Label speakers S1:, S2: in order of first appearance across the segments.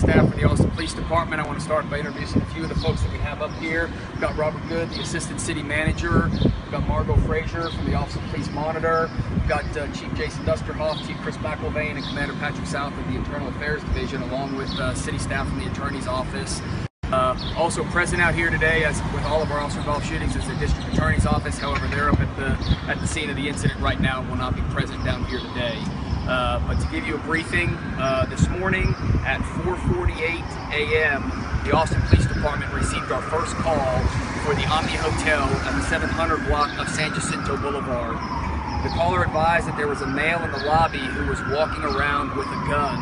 S1: staff for the Austin Police Department. I want to start by introducing a few of the folks that we have up here. We've got Robert Good, the Assistant City Manager. We've got Margot Frazier from the Office of Police Monitor. We've got Chief Jason Dusterhoff, Chief Chris McElvain, and Commander Patrick South of the Internal Affairs Division, along with city staff from the Attorney's Office. Also present out here today, as with all of our officer-involved shootings, is the District Attorney's Office. However, they're up at the scene of the incident right now and will not be present down here today. But to give you a briefing, this morning at 4:48 a.m., the Austin Police Department received our first call for the Omni Hotel at the 700 block of San Jacinto Boulevard. The caller advised that there was a male in the lobby who was walking around with a gun.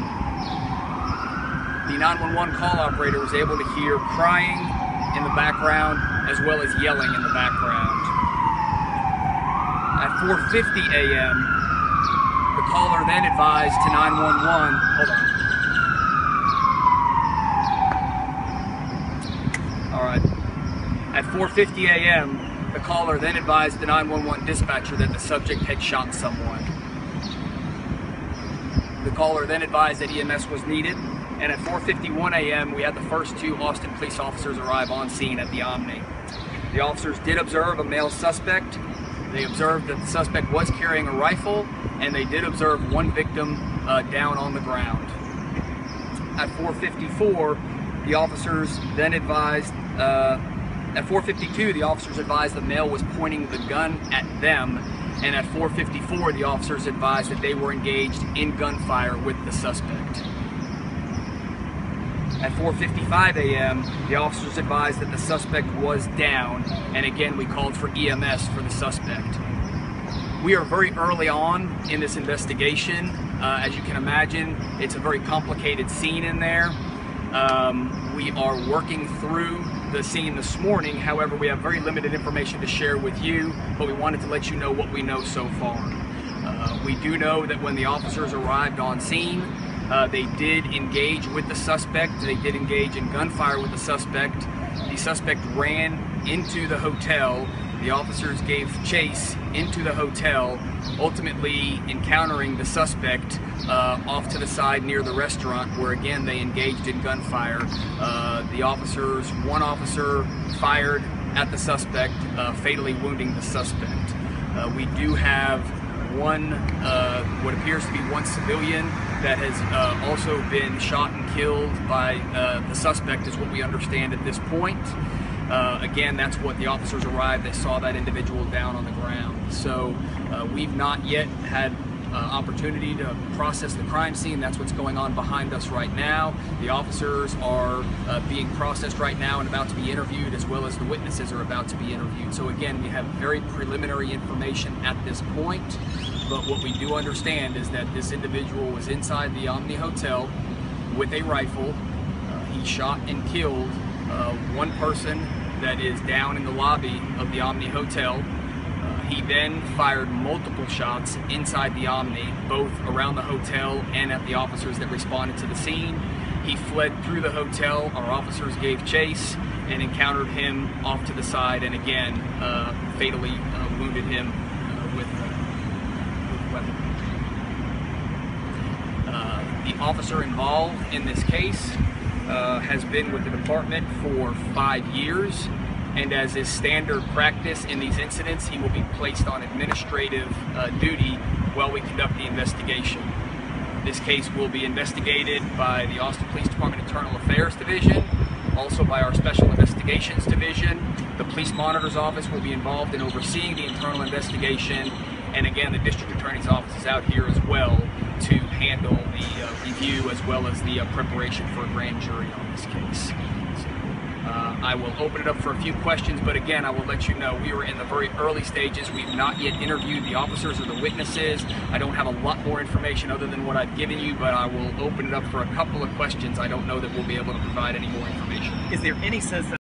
S1: The 911 call operator was able to hear crying in the background as well as yelling in the background. At 4:50 a.m., the caller then advised to 911, hold on. All right. At 4:50 a.m., the caller then advised the 911 dispatcher that the subject had shot someone. The caller then advised that EMS was needed, and at 4:51 a.m., we had the first two Austin police officers arrive on scene at the Omni. The officers did observe a male suspect. They observed that the suspect was carrying a rifle, and they did observe one victim down on the ground. At 4:54, the officers then advised, at 4:52, the officers advised the male was pointing the gun at them, and at 4:54, the officers advised that they were engaged in gunfire with the suspect. At 4:55 a.m., the officers advised that the suspect was down, and again we called for EMS for the suspect. We are very early on in this investigation. As you can imagine, it's a very complicated scene in there. We are working through the scene this morning. However, we have very limited information to share with you, but we wanted to let you know what we know so far. We do know that when the officers arrived on scene, they did engage with the suspect. They did engage in gunfire with the suspect. The suspect ran into the hotel. The officers gave chase into the hotel, ultimately encountering the suspect off to the side near the restaurant, where again they engaged in gunfire. One officer fired at the suspect, fatally wounding the suspect. We do have what appears to be one civilian that has also been shot and killed by the suspect, is what we understand at this point. Again, that's what the officers arrived. They saw that individual down on the ground. So we've not yet had opportunity to process the crime scene. That's what's going on behind us right now. The officers are being processed right now and about to be interviewed, as well as the witnesses are about to be interviewed. So again, we have very preliminary information at this point, but what we do understand is that this individual was inside the Omni Hotel with a rifle. He shot and killed one person that is down in the lobby of the Omni Hotel. He then fired multiple shots inside the Omni, both around the hotel and at the officers that responded to the scene. He fled through the hotel. Our officers gave chase and encountered him off to the side, and again fatally wounded him with a weapon. The officer involved in this case has been with the department for 5 years, and as is standard practice in these incidents, he will be placed on administrative duty while we conduct the investigation. This case will be investigated by the Austin Police Department Internal Affairs Division, also by our Special Investigations Division. The Police Monitor's Office will be involved in overseeing the internal investigation, and again, the District Attorney's Office is out here as well to handle the review as well as the preparation for a grand jury on this case. I will open it up for a few questions, but again, I will let you know we are in the very early stages. We've not yet interviewed the officers or the witnesses. I don't have a lot more information other than what I've given you, but I will open it up for a couple of questions. I don't know that we'll be able to provide any more information.
S2: Is there any sense that